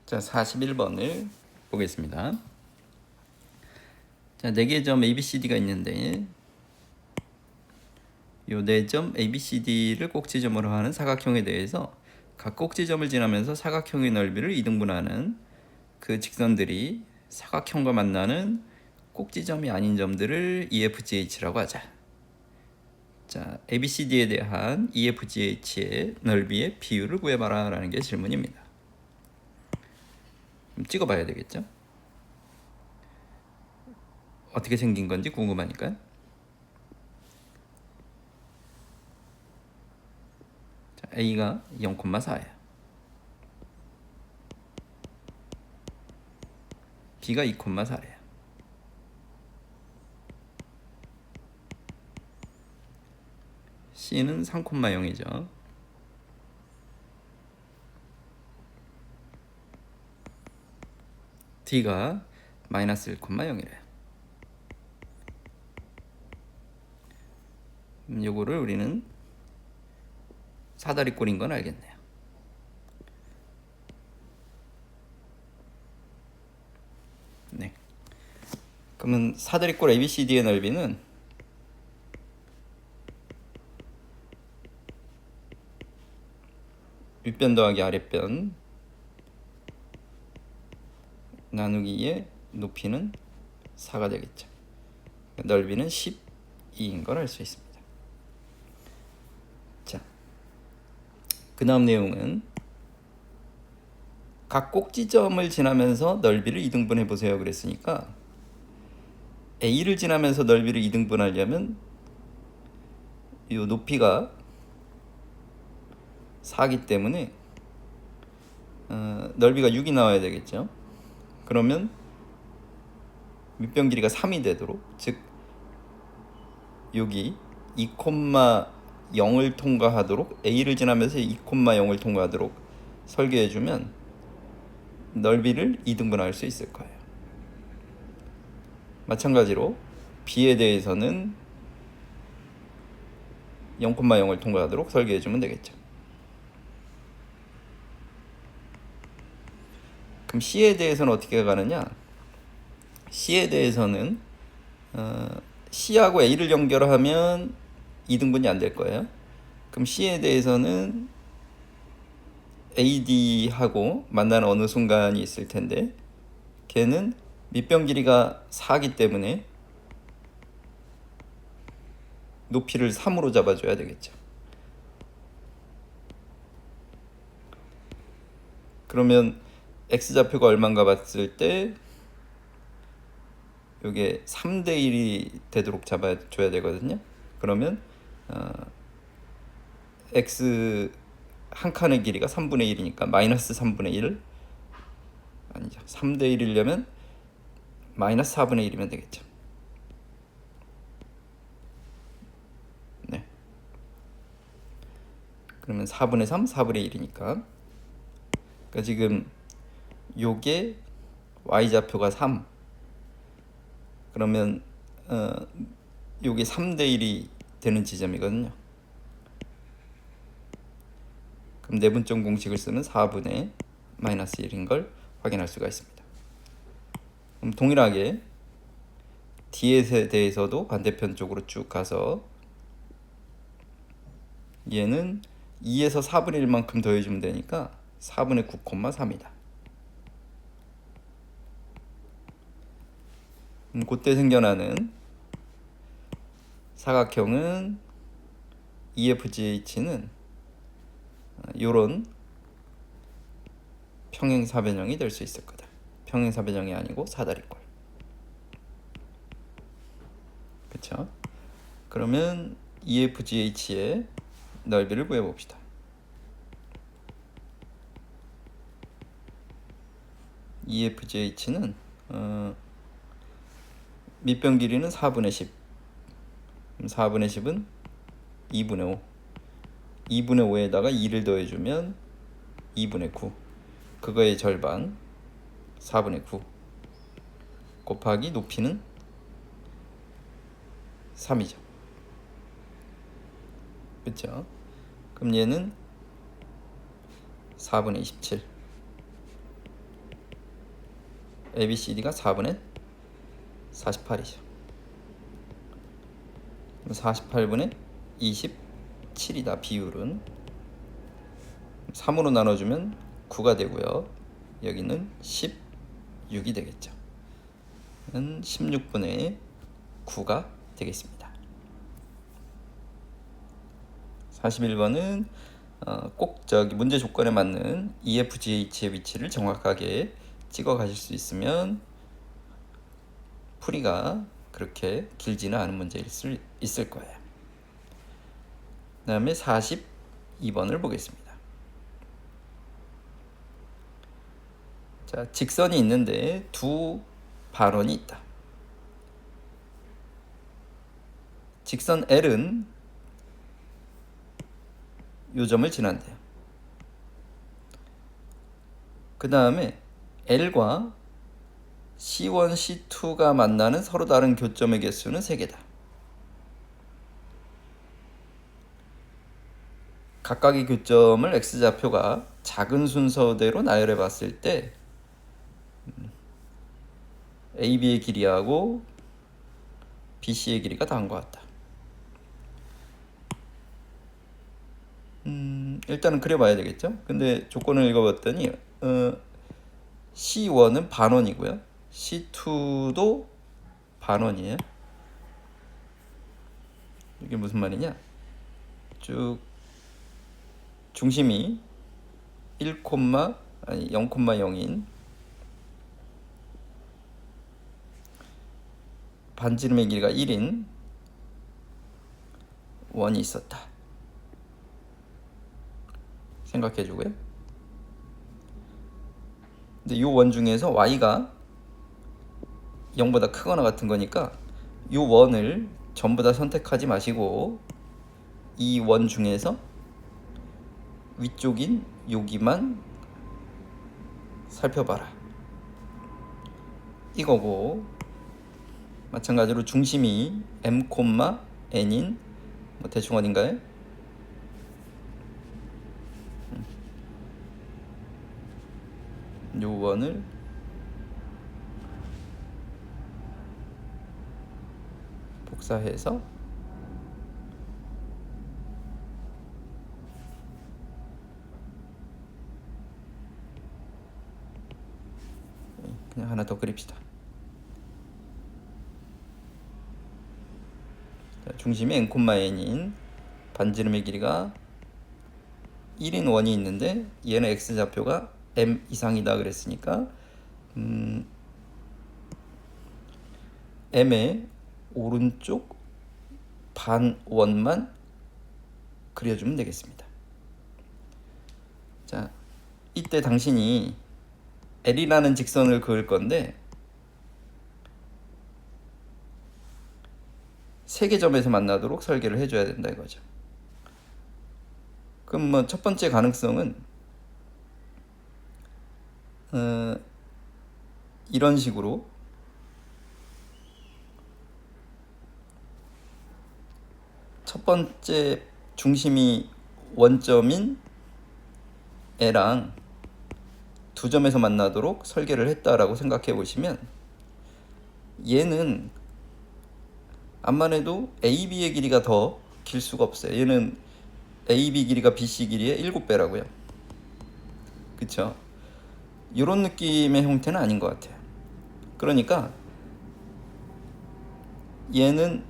자, 41번을 보겠습니다. 자, 4개의 점 ABCD가 있는데 이 4점 ABCD를 꼭지점으로 하는 사각형에 대해서 각 꼭지점을 지나면서 사각형의 넓이를 이등분하는 그 직선들이 사각형과 만나는 꼭지점이 아닌 점들을 EFGH라고 하자. 자, ABCD에 대한 EFGH의 넓이의 비율을 구해봐라 라는 게 질문입니다. 찍어봐야 되겠죠? 어떻게 생긴 건지 궁금하니까요. 자, A가 0,4예요. B가 2,4예요. C는 3,0이죠. D가 마이너스 1,0이래요. 요거를 우리는 사다리꼴인 건 알겠네요. 네. 그러면 사다리꼴 ABCD의 넓이는 윗변 더하기 아랫변 나누기의 높이는 4가 되겠죠. 넓이는 12인 걸 알 수 있습니다. 자, 그 다음 내용은 각 꼭지점을 지나면서 넓이를 이등분해 보세요 그랬으니까 A를 지나면서 넓이를 이등분하려면 이 높이가 4기 때문에 넓이가 6이 나와야 되겠죠. 그러면 밑변 길이가 3이 되도록, 즉 여기 2,0을 통과하도록 A를 지나면서 2,0을 통과하도록 설계해주면 넓이를 이등분할 수 있을 거예요. 마찬가지로 B에 대해서는 0,0을 통과하도록 설계해주면 되겠죠. 그럼 C에 대해서는 어떻게 가느냐? C에 대해서는 C하고 A를 연결하면 이등분이 안 될 거예요. 그럼 C에 대해서는 AD하고 만나는 어느 순간이 있을 텐데 걔는 밑변 길이가 4기 때문에 높이를 3으로 잡아줘야 되겠죠. 그러면 X좌표가 얼마인가 봤을 때 이게 3대 1이 되도록 잡아줘야 되거든요. 그러면 X 한 칸의 길이가 3분의 1이니까 마이너스 3분의 1 아니죠. 3대 1이려면 마이너스 4분의 1이면 되겠죠. 네. 그러면 4분의 3, 4분의 1이니까. 그러니까 지금 요게 Y좌표가 3. 그러면 요게 3대 1이 되는 지점이거든요. 그럼 내분점 공식을 쓰면 4분의 마이너스 1인 걸 확인할 수가 있습니다. 그럼 동일하게 D에 대해서도 반대편 쪽으로 쭉 가서 얘는 2에서 4분의 1만큼 더해주면 되니까 4분의 9,3이다. 그때 생겨나는 사각형은 EFGH는 요런 평행사변형이 될 수 있을 거다. 평행사변형이 아니고 사다리꼴. 그쵸? 그러면 EFGH의 넓이를 구해봅시다. EFGH는 밑변 길이는 4분의 10. 4분의 10은 2분의 5. 2분의 5에다가 2를 더해주면 2분의 9. 그거의 절반 4분의 9 곱하기 높이는 3이죠. 그렇죠? 그럼 얘는 4분의 27. ABCD가 4분의 48이죠. 48분의 27이다. 비율은 3으로 나눠주면 9가 되고요. 여기는 16이 되겠죠. 16분의 9가 되겠습니다. 41번은 꼭 문제 조건에 맞는 EFGH의 위치를 정확하게 찍어 가실 수 있으면 풀이가 그렇게 길지는 않은 문제일 수 있을 거예요. 그 다음에 42번을 보겠습니다. 자, 직선이 있는데 두 반원이 있다. 직선 L은 요 점을 지난대요. 그 다음에 L과 C1, C2가 만나는 서로 다른 교점의 개수는 3개다. 각각의 교점을 X좌표가 작은 순서대로 나열해 봤을 때 AB의 길이하고 BC의 길이가 다른 것 같다. 일단은 그려봐야 되겠죠. 근데 조건을 읽어봤더니 C1은 반원이고요. C2도 반원이에요. 이게 무슨 말이냐? 쭉 중심이 0,0인 반지름의 길이가 1인 원이 있었다. 생각해주고요. 근데 이 원 중에서 y가 0보다 크거나 같은 거니까 이 원을 전부 다 선택하지 마시고 이 원 중에서 위쪽인 여기만 살펴봐라. 이거고 마찬가지로 중심이 m,n인 대충 어딘가에 요 원을 복사해서 그냥 하나 더 그립시다. 중심이 n,n인 반지름의 길이가 1인 원이 있는데 얘는 x좌표가 m 이상이다 그랬으니까 m의 오른쪽 반원만 그려주면 되겠습니다. 자, 이때 당신이 L이라는 직선을 그을 건데 3개 점에서 만나도록 설계를 해줘야 된다 이거죠. 그럼 첫 번째 가능성은 이런 식으로 첫 번째 중심이 원점인 L랑 두 점에서 만나도록 설계를 했다라고 생각해 보시면 얘는 암만 해도 AB의 길이가 더 길 수가 없어요. 얘는 AB 길이가 BC 길이의 7배라고요. 그쵸? 이런 느낌의 형태는 아닌 것 같아요. 그러니까 얘는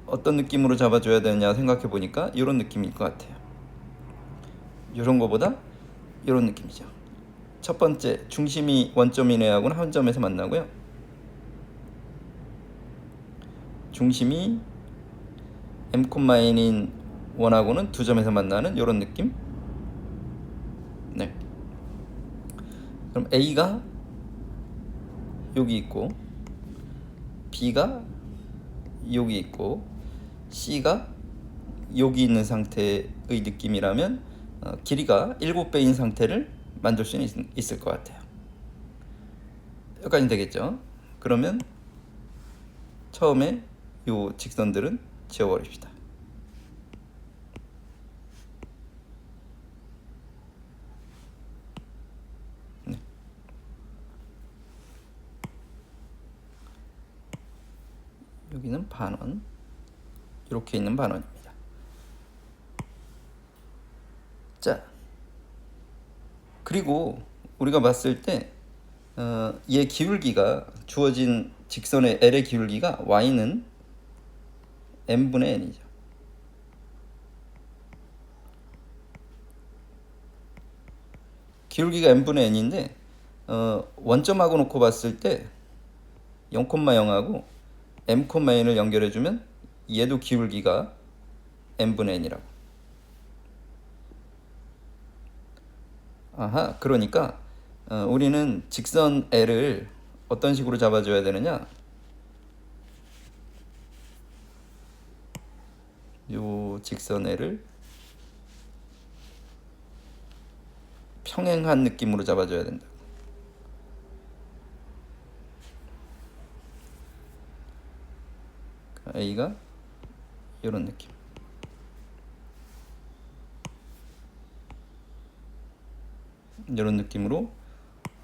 어떤 느낌으로 잡아줘야 되냐 생각해 보니까 이런 느낌일 것 같아요. 이런 거보다 이런 느낌이죠. 첫 번째 중심이 원점인 애하고는 한 점에서 만나고요. 중심이 m,n인 원하고는 두 점에서 만나는 이런 느낌. 네. 그럼 A가 여기 있고 B가 여기 있고 C가 여기 있는 상태의 느낌이라면 길이가 7배인 상태를 만들 수 있을 것 같아요. 여기까지 되겠죠? 그러면 처음에 이 직선들은 지워버립시다. 네. 여기는 반원, 이렇게 있는 반원입니다. 자, 그리고 우리가 봤을 때 얘 기울기가 주어진 직선의 L의 기울기가 y는 n분의 n이죠. 기울기가 n분의 n인데 원점하고 놓고 봤을 때 0,0하고 m,n을 연결해주면 얘도 기울기가 n분의 n이라고. 아하, 그러니까 우리는 직선 L을 어떤 식으로 잡아줘야 되느냐, 요 직선 L을 평행한 느낌으로 잡아줘야 된다. A가 이런 느낌. 이런 느낌으로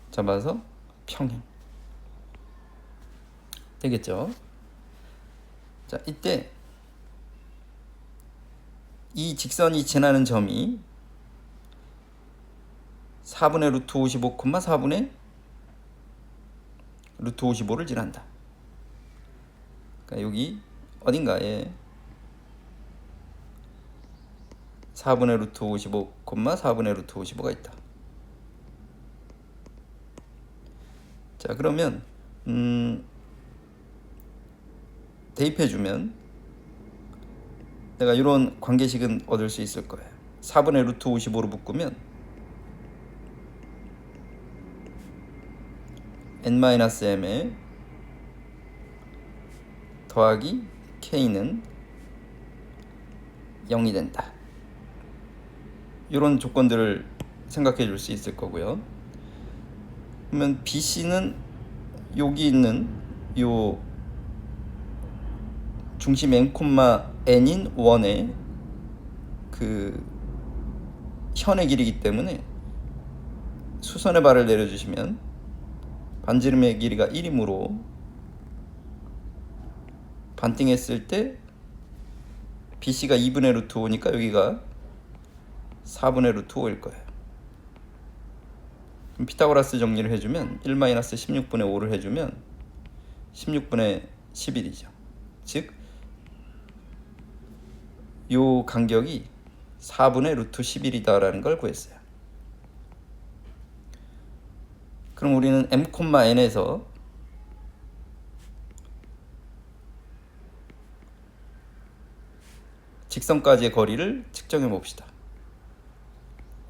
잡아서 평행 되겠죠. 자, 이때 이 직선이 지나는 점이 4분의 루트 55, 4분의 루트 55를 지난다. 그러니까 여기 어딘가에 4분의 루트 55, 4분의 루트 55가 있다. 자, 그러면 대입해주면 내가 이런 관계식은 얻을 수 있을 거예요. 4분의 루트 55로 묶으면 n-m에 더하기 k는 0이 된다. 이런 조건들을 생각해 줄 수 있을 거고요. 그러면 BC는 여기 있는 요 중심 n,n인 원의 그 현의 길이기 때문에 수선의 발을 내려주시면 반지름의 길이가 1이므로 반띵했을 때 BC가 2분의 루트 5니까 여기가 4분의 루트 5일 거예요. 그럼 피타고라스 정리를 해주면 1-16분의 5를 해주면 16분의 11이죠. 즉, 요 간격이 4분의 루트 11이다라는 걸 구했어요. 그럼 우리는 m,n에서 직선까지의 거리를 측정해 봅시다.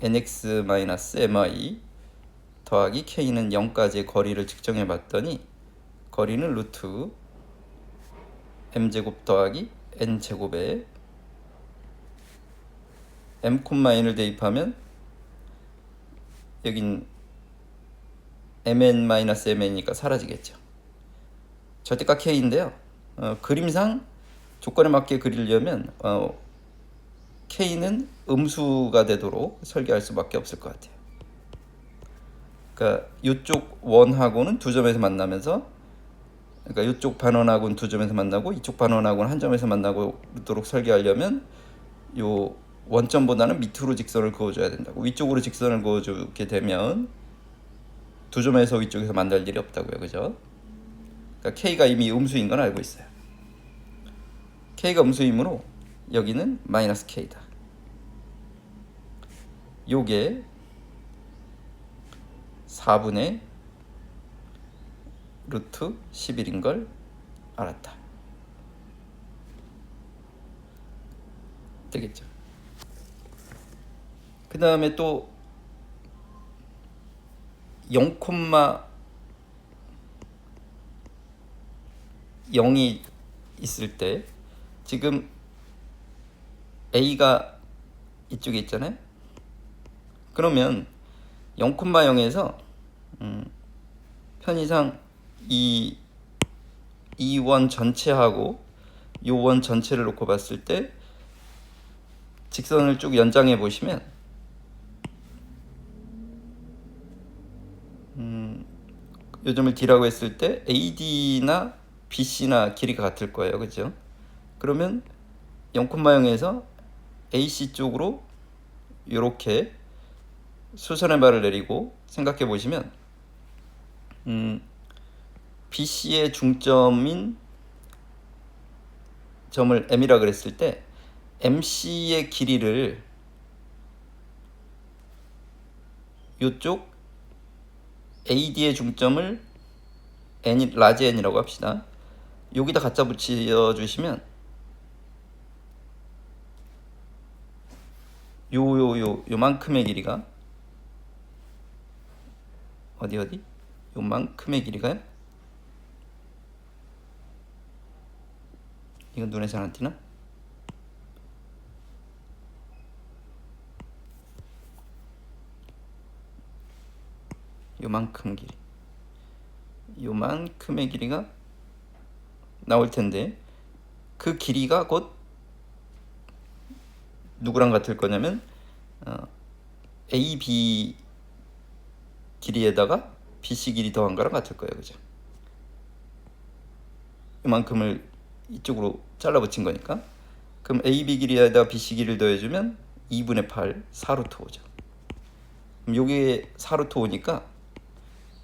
nx-mi 더하기 k는 0까지의 거리를 측정해 봤더니 거리는 루트 m제곱 더하기 n제곱에 m,n을 대입하면 여긴 mn-mn이니까 사라지겠죠. 절대값 k인데요. 그림상 조건에 맞게 그리려면 k는 음수가 되도록 설계할 수밖에 없을 것 같아요. 그러니까 이쪽 원하고는 두 점에서 만나면서, 그러니까 이쪽 반원하고는 두 점에서 만나고 이쪽 반원하고는 한 점에서 만나도록 설계하려면 요 원점보다는 밑으로 직선을 그어줘야 된다고. 위쪽으로 직선을 그어주게 되면 두 점에서 위쪽에서 만날 일이 없다고요. 그죠? 그러니까 k가 이미 음수인 건 알고 있어요. k가 음수이므로 여기는 마이너스 k다. 요게 4분의 루트 11인 걸 알았다. 되겠죠? 그 다음에 또 0,0이 있을 때 지금 A가 이쪽에 있잖아요. 그러면 0,0에서 편의상 이 원 전체하고 이 원 전체를 놓고 봤을 때 직선을 쭉 연장해 보시면 요 점을 D라고 했을 때 AD나 BC나 길이가 같을 거예요. 그죠? 그러면 0,0에서 AC 쪽으로 이렇게 수선의 발을 내리고 생각해 보시면 BC의 중점인 점을 M이라 그랬을 때 MC의 길이를 이쪽 AD의 중점을 N, 라지 N이라고 합시다. 여기다 갖다 붙여 주시면 요만큼의 길이가 어디 요만큼의 길이가 이건 눈에 잘 안 띄나? 요만큼 길이, 요만큼의 길이가 나올 텐데 그 길이가 곧 누구랑 같을 거냐면 AB 길이에다가 BC 길이 더한 거랑 같을 거예요. 그죠? 이만큼을 이쪽으로 잘라 붙인 거니까. 그럼 AB 길이에다가 BC 길이를 더해주면 2분의 8 4루트 5죠. 그럼 요게 4루트 5니까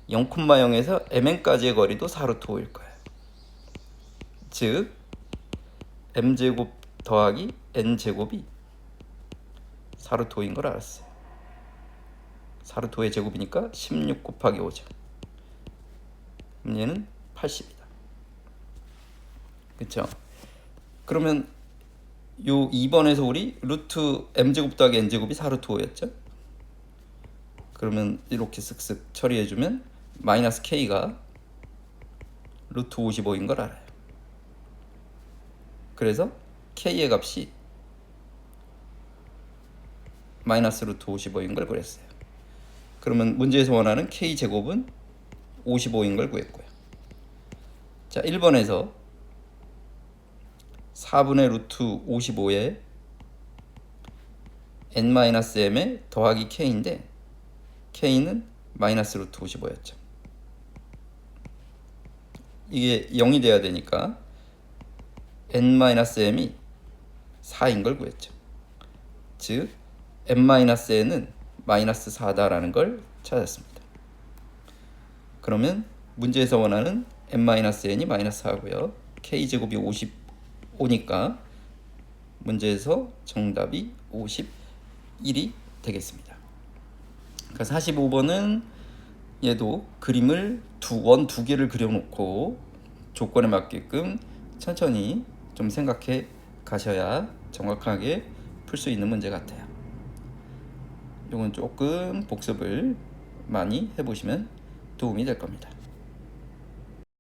0,0에서 MN까지의 거리도 4루트 5일 거예요. 즉 M제곱 더하기 N제곱이 4루트 5인 걸 알았어요. 4루트 5의 제곱이니까 16 곱하기 5죠. 그럼 얘는 80이다. 그쵸? 그러면 요 2번에서 우리 루트 M제곱 더하기 N제곱이 4루트 5였죠? 그러면 이렇게 쓱쓱 처리해주면 마이너스 K가 루트 55인 걸 알아요. 그래서 K의 값이 마이너스 루트 55인 걸 구했어요. 그러면 문제에서 원하는 K제곱은 55인 걸 구했고요. 자, 1번에서 4분의 루트 55에 n-m에 더하기 K인데 K는 마이너스 루트 55였죠. 이게 0이 돼야 되니까 n-m이 4인 걸 구했죠. 즉 n-n은 마이너스 4다라는 걸 찾았습니다. 그러면 문제에서 원하는 n-n이 마이너스 4고요. K제곱이 55니까 문제에서 정답이 51이 되겠습니다. 그러니까 45번은 얘도 그림을 원 두 개를 그려놓고 조건에 맞게끔 천천히 좀 생각해 가셔야 정확하게 풀 수 있는 문제 같아요. 이건 조금 복습을 많이 해보시면 도움이 될 겁니다.